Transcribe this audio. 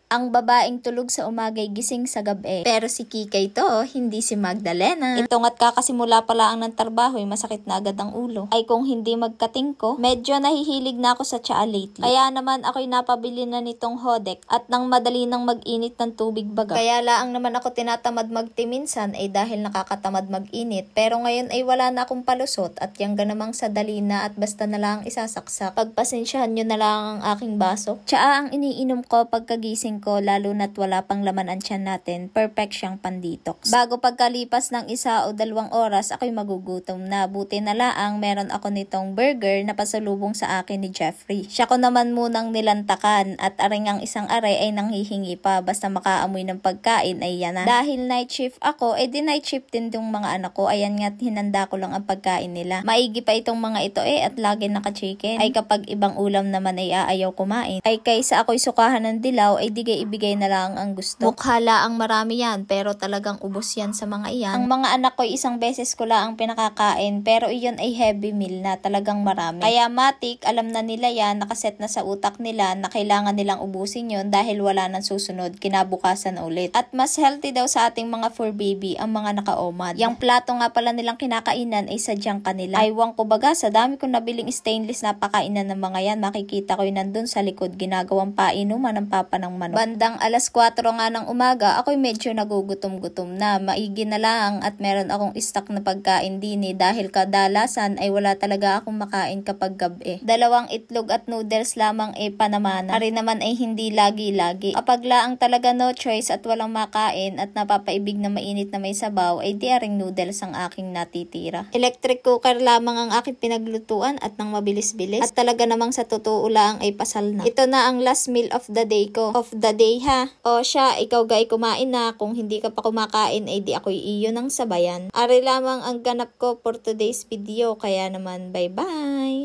Ang babaeng tulog sa umaga'y gising sa gabi. Pero si Kikay to, hindi si Magdalena. Ito nga't kakasimula pa lang ng trabaho, masakit na agad ang ulo. Ay kung hindi magkatingko, medyo nahihilig na ako sa tsaa lately. Kaya naman ako'y napabili na nitong Hodek at nang madali nang mag-init ng tubig baga. Kaya laang naman ako tinatamad magtiminsan ay dahil nakakatamad mag-init. Pero ngayon ay wala na akong palusot at yang ganamang sa dali na at basta na lang isasaksak. Pagpasensyahan nyo na lang ang aking baso. Tsaa ang iniinom ko pagkagising ko, lalo na't wala pang laman ang tiyan natin. Perfect siyang pandetox. Bago pagkalipas ng 1 o 2 oras, ako'y magugutom na. Buti na laang meron ako nitong burger na pasalubong sa akin ni Jeffrey. Siya ko naman munang nilantakan at aring ang isang aray ay nanghihingi pa. Basta makaamoy ng pagkain ay yan na. Dahil night shift ako, di night shift din yung mga anak ko. Ayan nga't hinanda ko lang ang pagkain nila. Maigi pa itong mga ito at lagi naka-chicken. Ay kapag ibang ulam naman ay aayaw kumain. Ay kaysa ako'y sukahan ng dilaw ay ibigay na lang ang gusto. Mukhala ang marami yan pero talagang ubos yan sa mga iyan. Ang mga anak ko isang beses ko lang ang pinakakain pero iyon ay heavy meal na talagang marami. Kaya matik, alam na nila yan, nakaset na sa utak nila na kailangan nilang ubusin yon dahil wala nang susunod, kinabukasan na ulit. At mas healthy daw sa ating mga fur baby ang mga nakaomad. Yang plato nga pala nilang kinakainan ay sadyang kanila. Aywang ko baga, sa dami kong nabiling stainless na pakainan ng mga yan, makikita ko yun nandun sa likod, ginagawang painuman ng papa ng manok. Bandang 4:00 nga ng umaga, ako'y medyo nagugutom-gutom na. Maigi na lang at meron akong stock na pagkain din dahil kadalasan ay wala talaga akong makain kapag gabi. 2 itlog at noodles lamang panamana. Ari naman ay hindi lagi-lagi. Kapag laang talaga no choice at walang makain at napapaibig na mainit na may sabaw, ay di aring noodles ang aking natitira. Electric cooker lamang ang aking pinaglutuan at nang mabilis-bilis. At talaga namang sa totoo lang ay pasal na. Ito na ang last meal of the day ko. Of the day ha. O siya, ikaw gay kumain na. Kung hindi ka pa kumakain ay di ako'y iyo ng sabayan. Ari lamang ang ganap ko for today's video. Kaya naman bye bye!